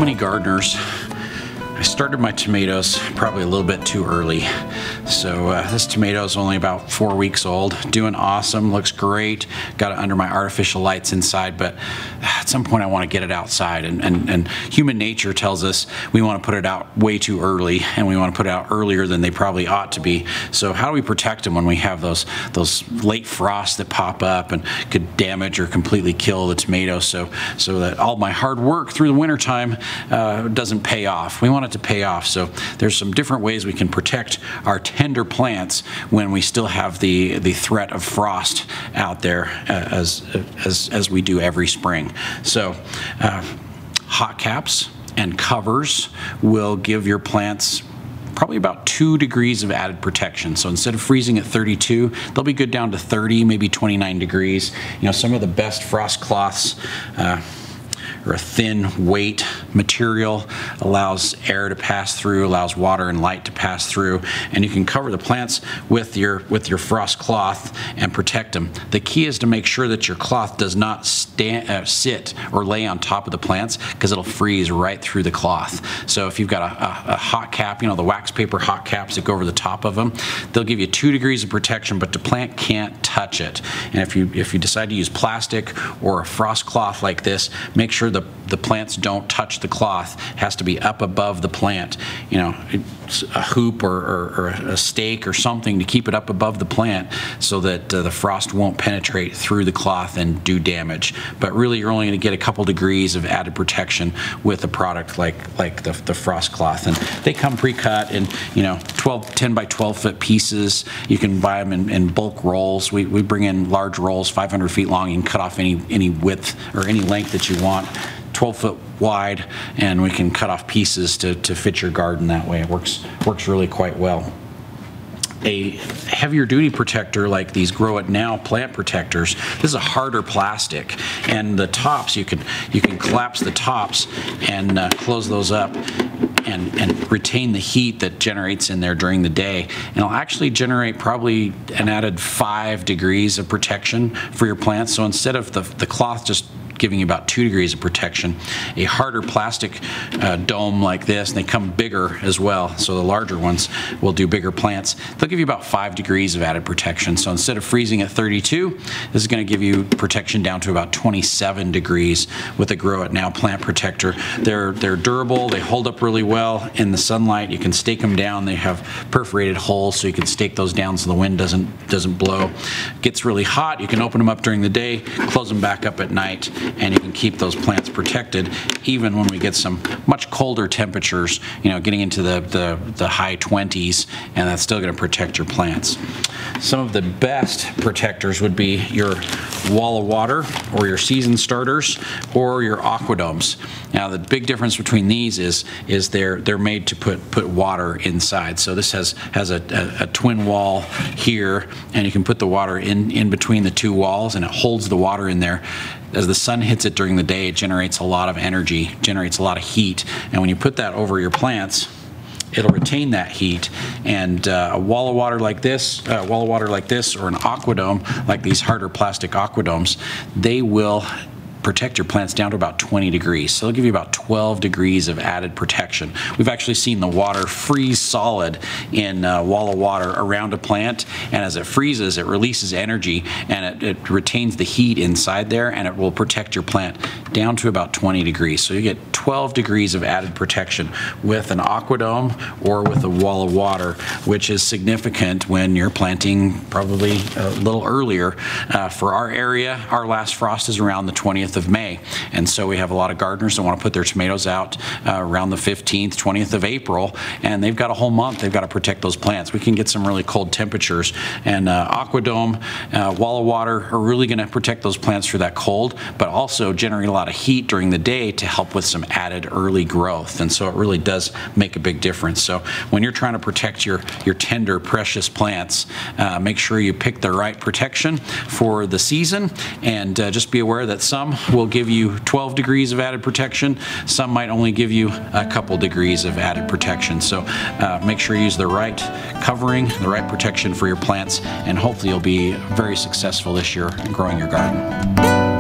many gardeners, I started my tomatoes probably a little bit too early. So this tomato is only about 4 weeks old, doing awesome, looks great. Got it under my artificial lights inside, but at some point I want to get it outside, and human nature tells us we want to put it out way too early, and we want to put it out earlier than they probably ought to be. So how do we protect them when we have those late frosts that pop up and could damage or completely kill the tomatoes, so that all my hard work through the wintertime doesn't pay off? We want it to pay off. So there's some different ways we can protect our tender plants when we still have the threat of frost out there as we do every spring. So hot caps and covers will give your plants probably about 2 degrees of added protection. So instead of freezing at 32, they'll be good down to 30, maybe 29 degrees. You know, some of the best frost cloths or a thin weight material allows air to pass through, allows water and light to pass through, and you can cover the plants with your frost cloth and protect them. The key is to make sure that your cloth does not sit or lay on top of the plants, because it'll freeze right through the cloth. So if you've got a hot cap, you know, the wax paper hot caps that go over the top of them, they'll give you 2 degrees of protection, but the plant can't touch it. And if you decide to use plastic or a frost cloth like this, make sure the plants don't touch the cloth. It has to be up above the plant. You know, a hoop or a stake or something to keep it up above the plant so that the frost won't penetrate through the cloth and do damage. But really, you're only going to get a couple degrees of added protection with a product like the frost cloth. And they come pre-cut in, you know, 10 by 12 foot pieces. You can buy them in bulk rolls. We bring in large rolls, 500 feet long. You can cut off any width or any length that you want, 12 foot wide, and we can cut off pieces to fit your garden that way. It works really quite well. A heavier duty protector like these Grow It Now plant protectors, this is a harder plastic, and the tops, you can collapse the tops and close those up and retain the heat that generates in there during the day, and it'll actually generate probably an added 5 degrees of protection for your plants. So instead of the cloth just giving you about 2 degrees of protection, a harder plastic dome like this, and they come bigger as well, so the larger ones will do bigger plants, they'll give you about 5 degrees of added protection. So instead of freezing at 32, this is going to give you protection down to about 27 degrees with a Grow It Now plant protector. They're durable, they hold up really well in the sunlight. You can stake them down. They have perforated holes, so you can stake those down so the wind doesn't blow. It gets really hot, you can open them up during the day, close them back up at night, and you can keep those plants protected even when we get some much colder temperatures, you know, getting into the high 20s, and that's still going to protect your plants. Some of the best protectors would be your wall of water or your season starters or your aquadomes. Now the big difference between these is they're made to put water inside. So this has a twin wall here, and you can put the water in between the two walls, and it holds the water in there. As the sun hits it during the day, it generates a lot of energy, generates a lot of heat, and when you put that over your plants, it'll retain that heat. And a wall of water like this, or an aquadome like these harder plastic aquadomes, they will protect your plants down to about 20 degrees. So they'll give you about 12 degrees of added protection. We've actually seen the water freeze solid in a wall of water around a plant, and as it freezes, it releases energy, and it retains the heat inside there, and it will protect your plant down to about 20 degrees. So you get 12 degrees of added protection with an aquadome or with a wall of water, which is significant when you're planting probably a little earlier. For our area, our last frost is around the 20th of May, and so we have a lot of gardeners that want to put their tomatoes out around the 15th, 20th of April, and they've got a whole month they've got to protect those plants. We can get some really cold temperatures, and aquadome, wall of water are really going to protect those plants through that cold, but also generate a lot of heat during the day to help with some added early growth, and so it really does make a big difference. So when you're trying to protect your tender, precious plants, make sure you pick the right protection for the season, and just be aware that some will give you 12 degrees of added protection. Some might only give you a couple degrees of added protection. So make sure you use the right covering, the right protection for your plants, and hopefully you'll be very successful this year in growing your garden.